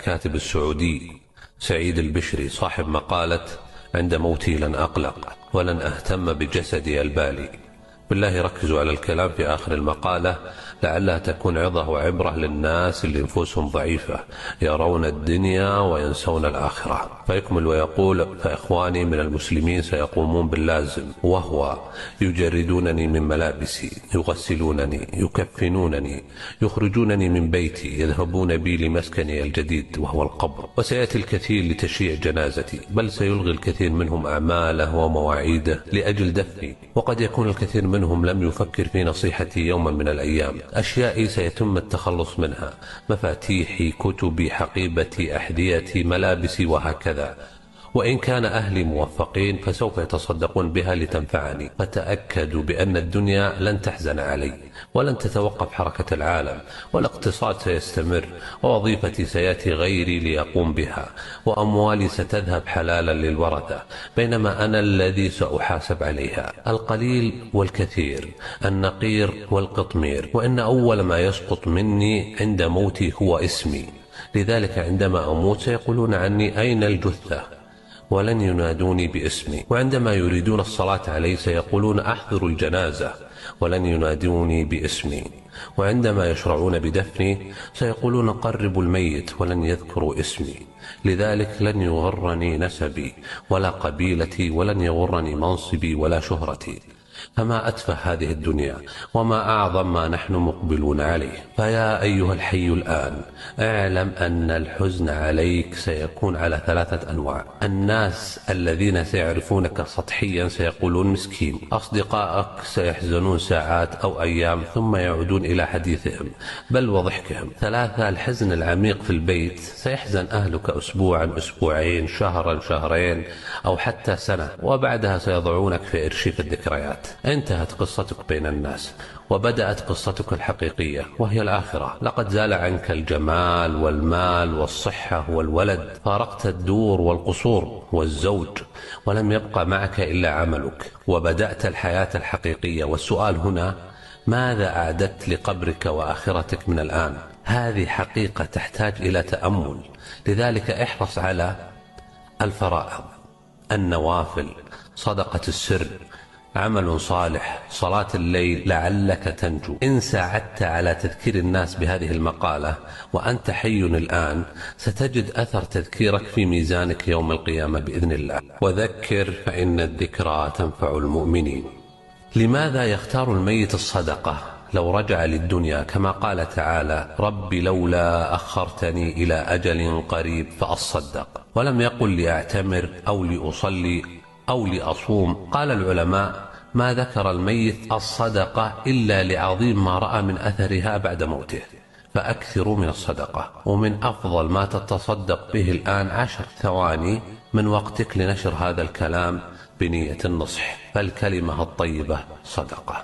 الكاتب السعودي سعيد البشري صاحب مقالة عند موتي لن أقلق ولن أهتم بجسدي البالي. بالله ركزوا على الكلام في آخر المقالة لعلها تكون عظة وعبرة للناس اللي نفوسهم ضعيفة يرون الدنيا وينسون الآخرة. فيكمل ويقول: فإخواني من المسلمين سيقومون باللازم، وهو يجردونني من ملابسي، يغسلونني، يكفنونني، يخرجونني من بيتي، يذهبون بي لمسكني الجديد وهو القبر، وسيأتي الكثير لتشييع جنازتي، بل سيلغي الكثير منهم أعماله ومواعيده لأجل دفني، وقد يكون الكثير منهم لم يفكر في نصيحتي يوما من الأيام. أشيائي سيتم التخلص منها، مفاتيحي، كتبي، حقيبتي، أحذيتي، ملابسي، وهكذا. وإن كان أهلي موفقين فسوف يتصدقون بها لتنفعني. فتأكدوا بأن الدنيا لن تحزن علي، ولن تتوقف حركة العالم، والاقتصاد سيستمر، ووظيفتي سيأتي غيري ليقوم بها، وأموالي ستذهب حلالا للورثة، بينما أنا الذي سأحاسب عليها. القليل والكثير، النقير والقطمير، وإن أول ما يسقط مني عند موتي هو اسمي. لذلك عندما أموت سيقولون عني: أين الجثة؟ ولن ينادوني باسمي. وعندما يريدون الصلاة علي سيقولون: أحضروا الجنازة، ولن ينادوني باسمي. وعندما يشرعون بدفني سيقولون: قربوا الميت، ولن يذكروا اسمي. لذلك لن يغرني نسبي ولا قبيلتي، ولن يغرني منصبي ولا شهرتي. فما أتفه هذه الدنيا، وما أعظم ما نحن مقبلون عليه. فيا أيها الحي الآن، اعلم أن الحزن عليك سيكون على 3 أنواع. الناس الذين سيعرفونك سطحيا سيقولون: مسكين. أصدقائك سيحزنون ساعات أو أيام ثم يعودون إلى حديثهم بل وضحكهم. 3 الحزن العميق في البيت، سيحزن أهلك أسبوعا، أسبوعين، شهرا، شهرين، أو حتى سنة، وبعدها سيضعونك في إرشيف الذكريات. انتهت قصتك بين الناس، وبدأت قصتك الحقيقية وهي الآخرة. لقد زال عنك الجمال والمال والصحة والولد، فارقت الدور والقصور والزوج، ولم يبقى معك إلا عملك، وبدأت الحياة الحقيقية. والسؤال هنا: ماذا أعددت لقبرك وآخرتك من الآن؟ هذه حقيقة تحتاج إلى تأمل. لذلك احرص على الفرائض، النوافل، صدقة السر، عمل صالح، صلاة الليل، لعلك تنجو. إن ساعدت على تذكير الناس بهذه المقالة وأنت حي الآن ستجد أثر تذكيرك في ميزانك يوم القيامة بإذن الله. وذكر فإن الذكرى تنفع المؤمنين. لماذا يختار الميت الصدقة لو رجع للدنيا؟ كما قال تعالى: رب لولا أخرتني إلى أجل قريب فأصدق. ولم يقل لأعتمر أو لأصلي أو لأصوم. قال العلماء: ما ذكر الميت الصدقة إلا لعظيم ما رأى من أثرها بعد موته. فأكثروا من الصدقة. ومن أفضل ما تتصدق به الآن 10 ثواني من وقتك لنشر هذا الكلام بنية النصح، فالكلمة الطيبة صدقة.